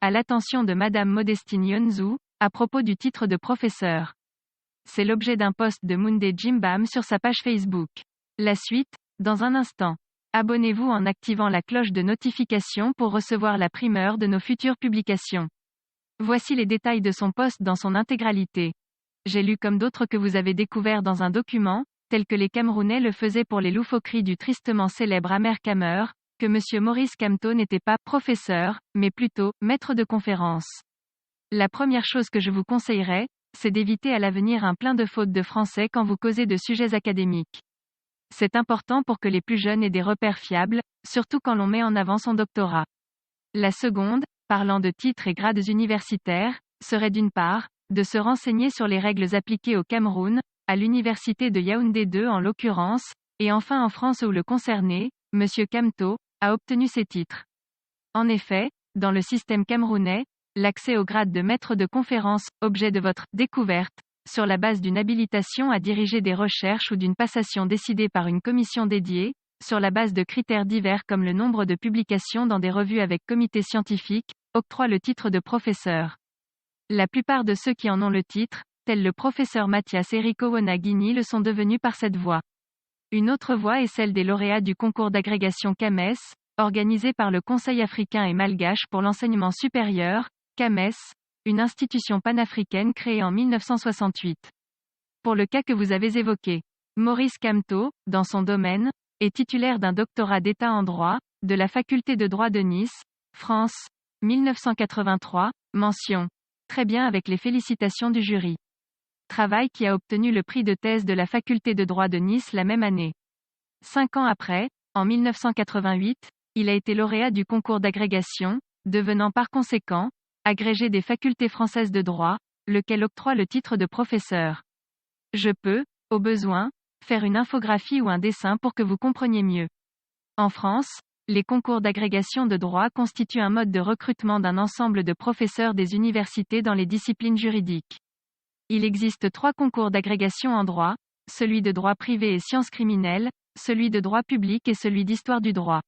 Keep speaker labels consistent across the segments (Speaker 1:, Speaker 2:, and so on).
Speaker 1: à l'attention de Madame Modestine Yonzou, à propos du titre de professeur. C'est l'objet d'un post de Munde Jimbam sur sa page Facebook. La suite, dans un instant. Abonnez-vous en activant la cloche de notification pour recevoir la primeur de nos futures publications. Voici les détails de son post dans son intégralité. J'ai lu comme d'autres que vous avez découvert dans un document, tel que les Camerounais le faisaient pour les loufoqueries du tristement célèbre Amer Kamer, que M. Maurice Kamto n'était pas professeur, mais plutôt maître de conférence. La première chose que je vous conseillerais, c'est d'éviter à l'avenir un plein de fautes de français quand vous causez de sujets académiques. C'est important pour que les plus jeunes aient des repères fiables, surtout quand l'on met en avant son doctorat. La seconde, parlant de titres et grades universitaires, serait d'une part, de se renseigner sur les règles appliquées au Cameroun, à l'université de Yaoundé 2 en l'occurrence, et enfin en France où le concerné, M. Kamto, a obtenu ses titres. En effet, dans le système camerounais, l'accès au grade de maître de conférence, objet de votre découverte, sur la base d'une habilitation à diriger des recherches ou d'une passation décidée par une commission dédiée, sur la base de critères divers comme le nombre de publications dans des revues avec comité scientifique, octroie le titre de professeur. La plupart de ceux qui en ont le titre, tels le professeur Mathias Erikowona Guigny le sont devenus par cette voie. Une autre voie est celle des lauréats du concours d'agrégation CAMES, organisé par le Conseil africain et malgache pour l'enseignement supérieur, CAMES, une institution panafricaine créée en 1968. Pour le cas que vous avez évoqué, Maurice Kamto, dans son domaine, est titulaire d'un doctorat d'État en droit, de la faculté de droit de Nice, France, 1983, mention. Très bien avec les félicitations du jury. Travail qui a obtenu le prix de thèse de la faculté de droit de Nice la même année. 5 ans après, en 1988, il a été lauréat du concours d'agrégation, devenant par conséquent, agrégé des facultés françaises de droit, lequel octroie le titre de professeur. Je peux, au besoin, faire une infographie ou un dessin pour que vous compreniez mieux. En France, les concours d'agrégation de droit constituent un mode de recrutement d'un ensemble de professeurs des universités dans les disciplines juridiques. Il existe 3 concours d'agrégation en droit, celui de droit privé et sciences criminelles, celui de droit public et celui d'histoire du droit.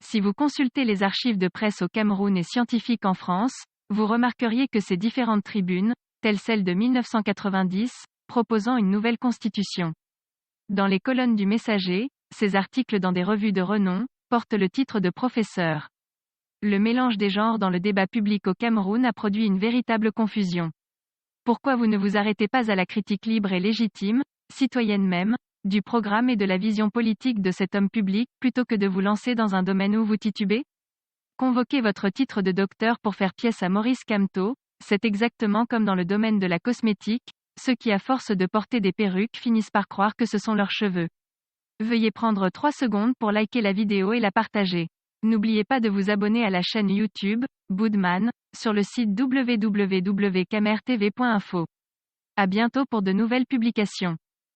Speaker 1: Si vous consultez les archives de presse au Cameroun et scientifiques en France, vous remarqueriez que ces différentes tribunes, telles celles de 1990, proposant une nouvelle constitution. Dans les colonnes du Messager, ces articles dans des revues de renom, portent le titre de professeur. Le mélange des genres dans le débat public au Cameroun a produit une véritable confusion. Pourquoi vous ne vous arrêtez pas à la critique libre et légitime, citoyenne même, du programme et de la vision politique de cet homme public, plutôt que de vous lancer dans un domaine où vous titubez? Convoquer votre titre de docteur pour faire pièce à Maurice Kamto, c'est exactement comme dans le domaine de la cosmétique, ceux qui à force de porter des perruques finissent par croire que ce sont leurs cheveux. Veuillez prendre 3 secondes pour liker la vidéo et la partager. N'oubliez pas de vous abonner à la chaîne YouTube, Boudman, sur le site www.camertv.info. À bientôt pour de nouvelles publications.